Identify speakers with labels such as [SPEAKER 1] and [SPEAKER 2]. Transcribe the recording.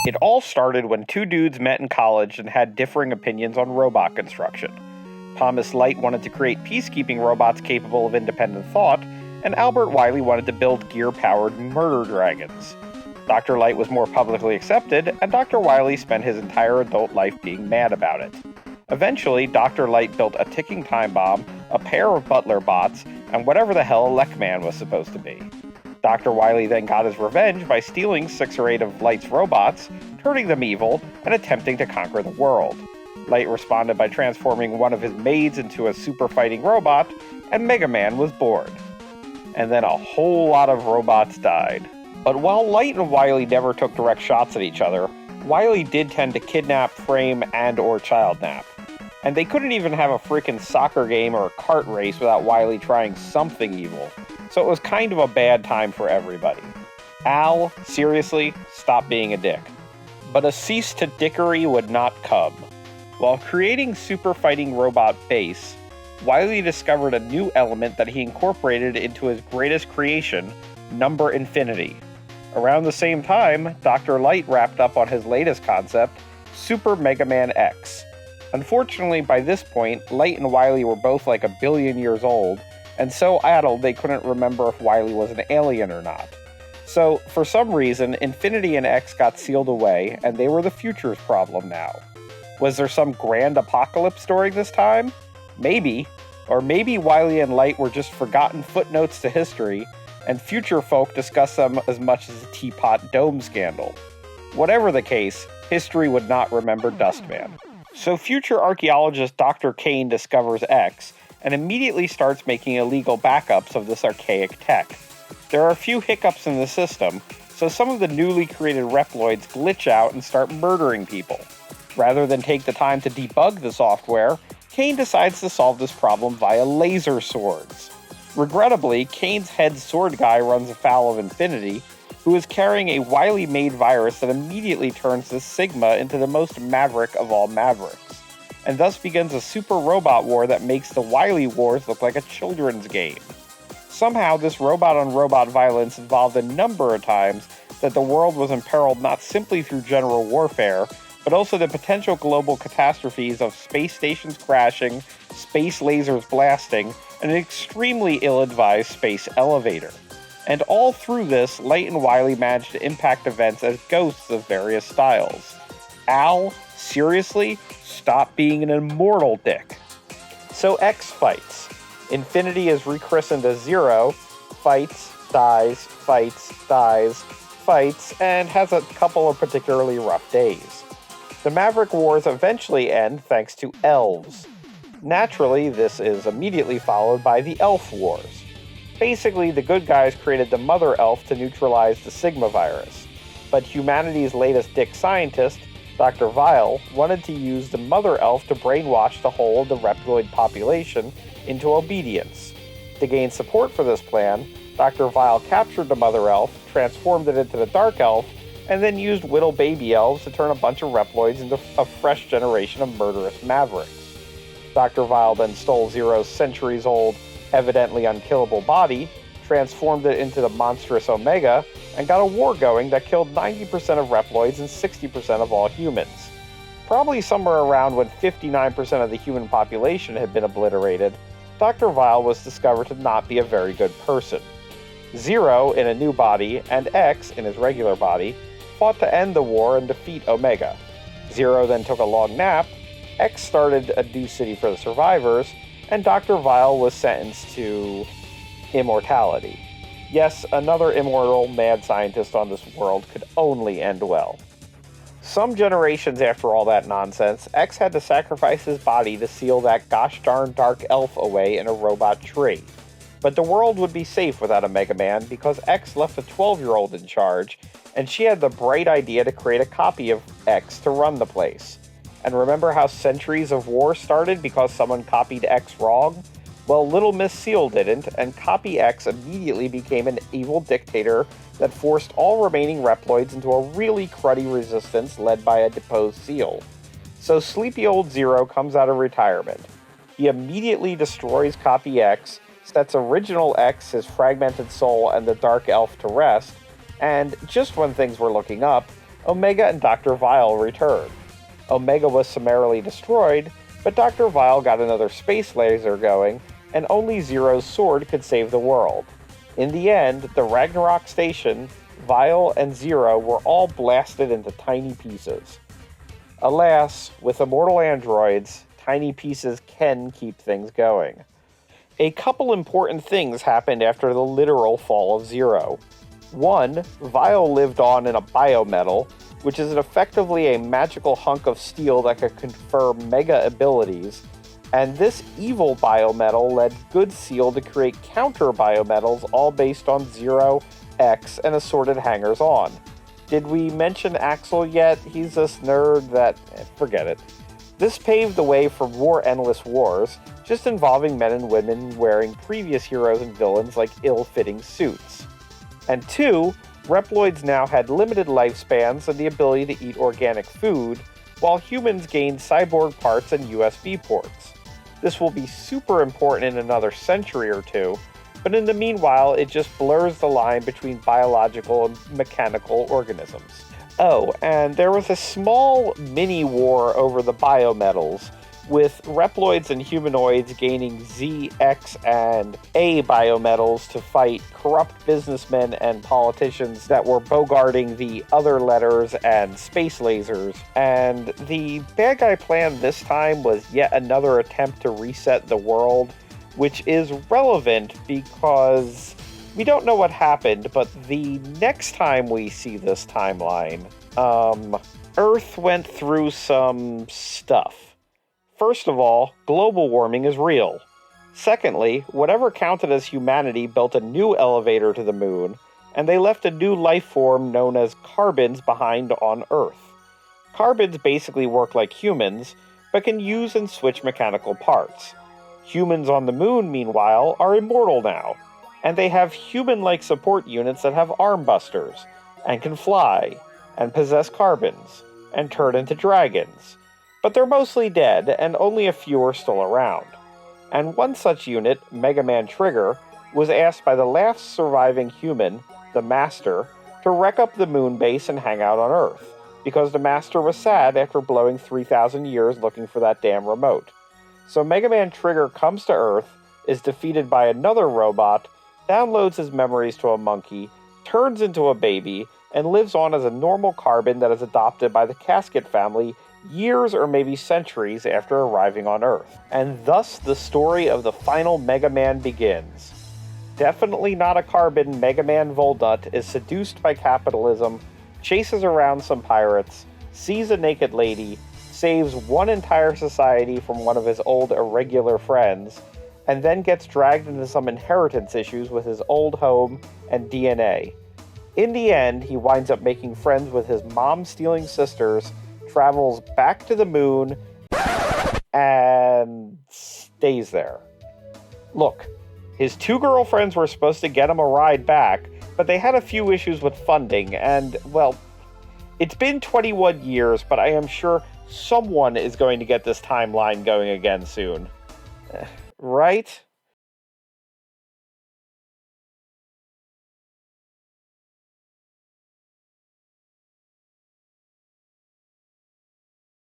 [SPEAKER 1] It all started when two dudes met in college and had differing opinions on robot construction. Thomas Light wanted to create peacekeeping robots capable of independent thought, and Albert Wily wanted to build gear-powered murder dragons. Dr. Light was more publicly accepted, and Dr. Wily spent his entire adult life being mad about it. Eventually, Dr. Light built a ticking time bomb, a pair of butler bots, and whatever the hell MegaMan was supposed to be. Dr. Wily then got his revenge by stealing 6 or 8 of Light's robots, turning them evil, and attempting to conquer the world. Light responded by transforming one of his maids into a super fighting robot, and MegaMan was born. And then a whole lot of robots died. But while Light and Wily never took direct shots at each other, Wily did tend to kidnap, frame, and/or child nap. And they couldn't even have a freaking soccer game or a kart race without Wily trying something evil. So it was kind of a bad time for everybody. Al, seriously, stop being a dick. But a cease to dickery would not come. While creating Super Fighting Robot Base, Wily discovered a new element that he incorporated into his greatest creation, number infinity. Around the same time, Dr. Light wrapped up on his latest concept, Super MegaMan X. Unfortunately, by this point, Light and Wily were both like 1 billion years old, and so addled they couldn't remember if Wily was an alien or not. So, for some reason, Infinity and X got sealed away, and they were the future's problem now. Was there some grand apocalypse during this time? Maybe. Or maybe Wily and Light were just forgotten footnotes to history, and future folk discuss them as much as the Teapot Dome scandal. Whatever the case, history would not remember Dustman. So future archaeologist Dr. Kane discovers X, and immediately starts making illegal backups of this archaic tech. There are a few hiccups in the system, so some of the newly created Reploids glitch out and start murdering people. Rather than take the time to debug the software, Kane decides to solve this problem via laser swords. Regrettably, Kane's head sword guy runs afoul of Infinity, who is carrying a Wily-made virus that immediately turns the Sigma into the most maverick of all mavericks, and thus begins a super robot war that makes the Wily Wars look like a children's game. Somehow, this robot-on-robot violence involved a number of times that the world was imperiled not simply through general warfare, but also the potential global catastrophes of space stations crashing, space lasers blasting, and an extremely ill-advised space elevator. And all through this, Light and Wily managed to impact events as ghosts of various styles. Al, seriously? Stop being an immortal dick. So X fights. Infinity is rechristened as Zero, fights, dies, and has a couple of particularly rough days. The Maverick Wars eventually end thanks to elves. Naturally, this is immediately followed by the Elf Wars. Basically, the good guys created the Mother Elf to neutralize the Sigma virus, but humanity's latest dick scientist, Dr. Vile, wanted to use the Mother Elf to brainwash the whole of the Reploid population into obedience. To gain support for this plan, Dr. Vile captured the Mother Elf, transformed it into the Dark Elf, and then used little baby elves to turn a bunch of Reploids into a fresh generation of murderous mavericks. Dr. Vile then stole Zero's centuries-old, evidently unkillable body, transformed it into the monstrous Omega, and got a war going that killed 90% of Reploids and 60% of all humans. Probably somewhere around when 59% of the human population had been obliterated, Dr. Vile was discovered to not be a very good person. Zero, in a new body, and X, in his regular body, fought to end the war and defeat Omega. Zero then took a long nap, X started a new city for the survivors, and Dr. Vile was sentenced to immortality. Yes, another immortal mad scientist on this world could only end well. Some generations after all that nonsense, X had to sacrifice his body to seal that gosh darn dark elf away in a robot tree. But the world would be safe without a MegaMan because X left a 12-year-old in charge, and she had the bright idea to create a copy of X to run the place. And remember how centuries of war started because someone copied X wrong? Well, Little Miss Seal didn't, and Copy X immediately became an evil dictator that forced all remaining Reploids into a really cruddy resistance led by a deposed Seal. So sleepy old Zero comes out of retirement. He immediately destroys Copy X, sets Original X, his fragmented soul, and the Dark Elf to rest, and just when things were looking up, Omega and Dr. Vile return. Omega was summarily destroyed, but Dr. Vile got another space laser going, and only Zero's sword could save the world. In the end, the Ragnarok station, Vile, and Zero were all blasted into tiny pieces. Alas, with immortal androids, tiny pieces can keep things going. A couple important things happened after the literal fall of Zero. One, Vile lived on in a biometal, which is effectively a magical hunk of steel that could confer mega abilities, and this evil biometal led Good Seal to create counter biometals all based on Zero, X, and assorted hangers-on. Did we mention Axel yet? He's this nerd that... forget it. This paved the way for more endless wars, just involving men and women wearing previous heroes and villains like ill-fitting suits. And two, Reploids now had limited lifespans and the ability to eat organic food, while humans gained cyborg parts and USB ports. This will be super important in another century or two, but in the meanwhile, it just blurs the line between biological and mechanical organisms. Oh, and there was a small mini-war over the biometals, with Reploids and humanoids gaining Z, X, and A biometals to fight corrupt businessmen and politicians that were bogarting the other letters and space lasers. And the bad guy plan this time was yet another attempt to reset the world, which is relevant because we don't know what happened, but the next time we see this timeline, Earth went through some stuff. First of all, global warming is real. Secondly, whatever counted as humanity built a new elevator to the moon, and they left a new life form known as carbons behind on Earth. Carbons basically work like humans, but can use and switch mechanical parts. Humans on the moon, meanwhile, are immortal now, and they have human-like support units that have arm busters, and can fly, and possess carbons, and turn into dragons. But they're mostly dead, and only a few are still around. And one such unit, MegaMan Trigger, was asked by the last surviving human, the Master, to wreck up the moon base and hang out on Earth, because the Master was sad after blowing 3,000 years looking for that damn remote. So MegaMan Trigger comes to Earth, is defeated by another robot, downloads his memories to a monkey, turns into a baby, and lives on as a normal carbon that is adopted by the Casket family years or maybe centuries after arriving on Earth. And thus the story of the final Mega Man begins. Definitely not a carbon, MegaMan Volnutt is seduced by capitalism, chases around some pirates, sees a naked lady, saves one entire society from one of his old irregular friends, and then gets dragged into some inheritance issues with his old home and DNA. In the end, he winds up making friends with his mom-stealing sisters, travels back to the moon, and stays there. Look, his two girlfriends were supposed to get him a ride back, but they had a few issues with funding, and, well, it's been 21 years, but I am sure someone is going to get this timeline going again soon. Right?